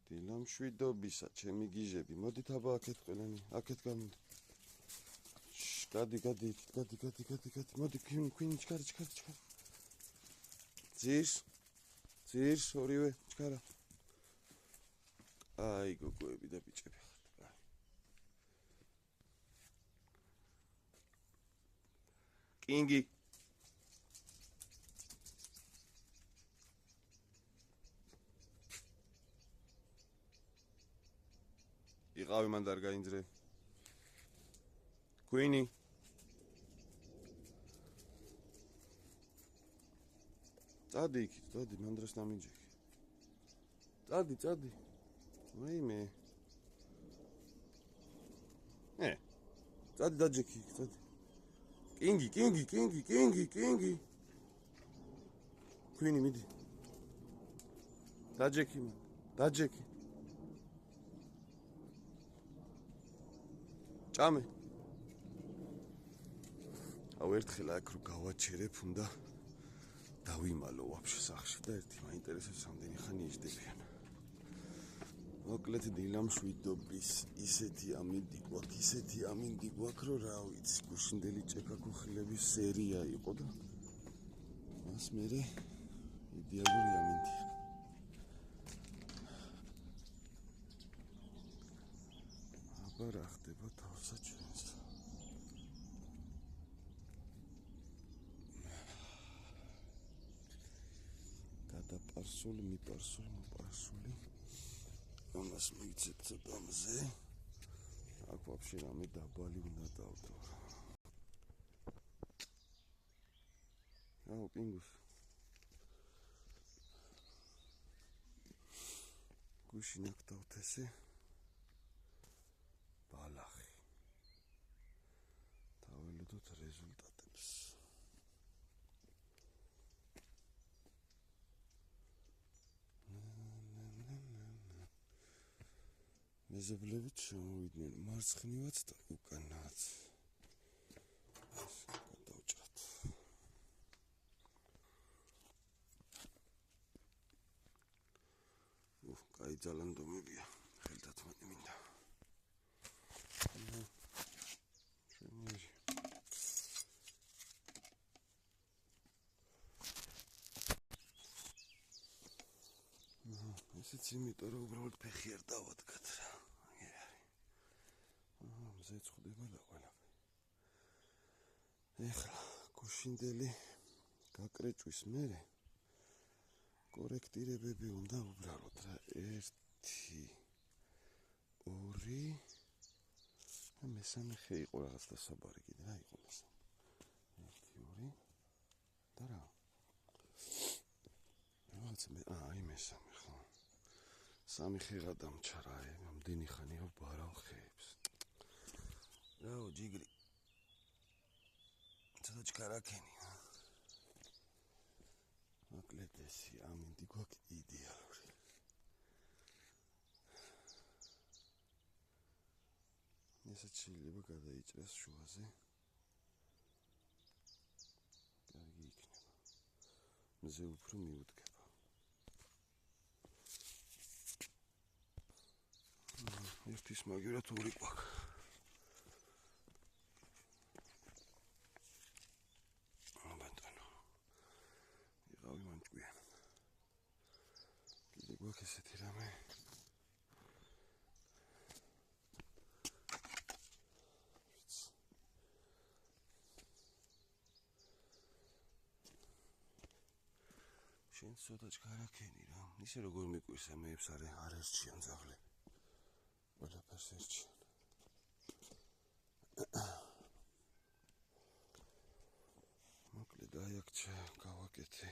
დილა მშვიდობისა, ჩემი გიჟები. მოდით აბა აქეთ ყველანი, აქეთ გამოდი. გადი. მოდი ქვინი ჩქარა. ძირს ორივე ჩქარა. აი გოგოები და ბიჭები ხართ. კინგი. იყავი მან დარ გაინძრე. ქვინი. წადი იქით, მან დროს ნამინჯექი. წადი. ვაიმე. წადი დაჯექი, წადი. კინგი. ქვინი მიდი. დაჯექი. ჭამე. აუ ერთხელ აქ რო გავაჩერებ უნდა დავიმალო ვაფშე სახში და ერთი მაინტერესებს რამდენი ხანი ეჯდებიან. მოკლედ დილა მშვიდობის ისეთი ამინდი გვაქვს რომ რა ვიცი გუშინდელი ჭექაქუხილების სერია იყო და მას მერე იდეალური ამინდია. აბა რა ხდება თავსა ჩვენს. მიპარსული ამას მივიცეთ ცოტა მზე აქ ვაფშე რამე დაბალი უნდა დავდო. აუ პინგუს გუშინ აქ დავთესე ბალახი დაველოდოთ რეზულტატებს. მეზობლებით შემოვიდნენ მარცხნივაც და უკანაც. გადავჭრათ. კაი ძალანდომებია. ხელდათმანი მინდა. ესეც იმიტომ რომ უბრალოდ ფეხი არ დავადგათ რა. მზე წხვდება და ყველაფერი. ეხლა გუშინდელი გაკრეჭვის მერე კორექტირებები უნდა უბრალოდ რა. 1 2 და მესამე ხე იყო რაღაც და საბარი კიდე რა იყო მესამე. 1 2 და რა. აი მესამე ხო. სამი ხე გადამჩა რა. ამდენი ხანია ვბარავ ხეებს. რაო ჯიგრი. ცოტა ჩქარაქენი. მოკლედ ესე ამინდი გვაქვს იდეალური. ესაც შეიძლება გადაიჭრას შუაზე. კარგი იქნება. მზე უფრო მიუდგება. ერთის მაგერად ორი გვაქვს. იყავი მანჭკვიან. კიდე გვაქვს ესეთი რამე. შენ ცოტა ჩქარაქენი რა. ისე როგორ მიკვირს ამეებს არ ერჩიან ძაღლები. ყველაფერს ერჩიან. მოკლედ აი აქ გავაკეთე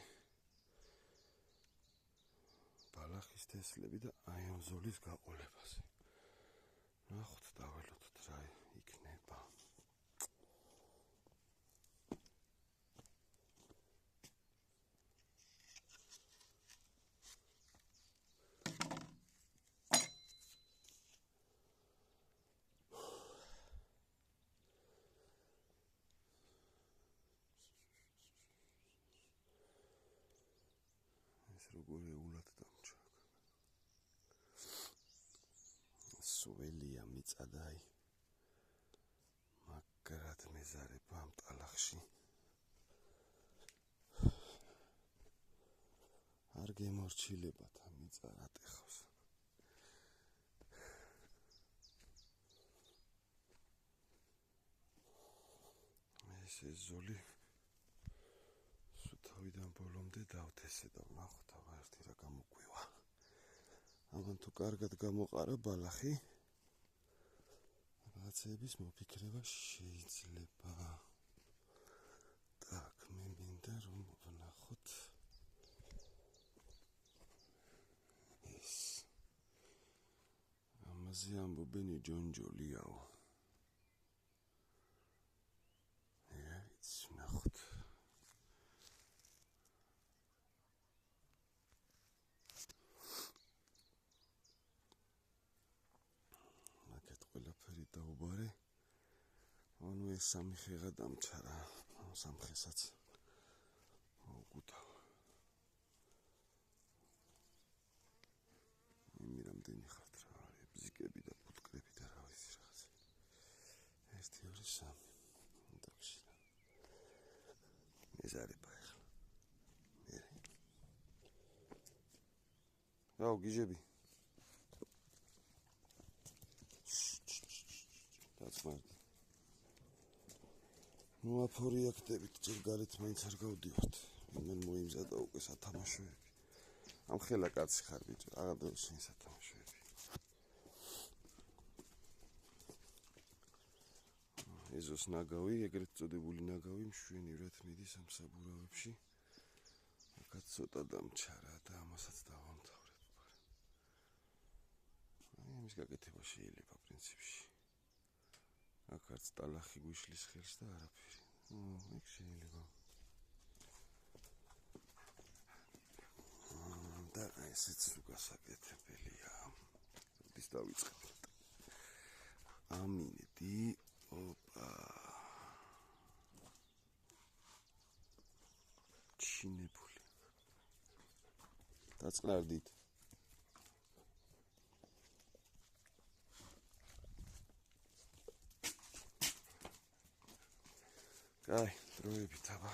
ბალახის თესლები და აი ამ ზოლის გაყოლებაზე. ნახოთ დაველოდოთ რა იქნება. როგორ ეულად დამჩა. სველია მიწადაი მაგრად მეზარება ამ ტალახში არ გემორჩილებათ ამ მიწა რა ტეხავს ეს ზოლი სუთავიდან ბოლომდე დავთესე და ვნახოთ აბა ერთი რა გამოგვივა ამან თუ კარგად გამოყარა ბალახი რაღაცების მოფიქრება შეიძლება так მე მინდა რომ ვნახოთ ეს ამაზე ამბობენ ჯონჯოლიაო ვნახოთ მაგეთ ყველაფერი დაუბარე ანუ ეს სამი ხეღა დამჩარა სამ ხესაც მოგუთავ იმი რამდენი ხართ რა არის ბზიკები და ფუტკრები და რა ვიცი რაღაც 1 2 3 εντάξει მეზარება ახლა რაო გიჟები დაწმარდი ნუ აფორიაქტებით ჯერ გარეთ მაინც არ გავდივართ მენ მოიმზადა უკვე სათამაშოები ამ ხელა კაცი ხარ ბიჭო აღარ შენ სათამაშოები ეზოს ნაგავი ეგრეთ წოდებული ნაგავი მშვენივრად მიდის ამ საბურავებში აქაც ცოტა დამჩარა და ამასაც დავამთავრებ აი ამის გაკეთება შეიძლება პრინციპში აქ არც ტალახი გვიშლის ხელს და არაფერი ეგ შეიძლება და ესეც უგასაკეთებელია ის დავიწყებთ ამინდი ოპა ჩინებული დაწყნარდით კაი დროებით აბა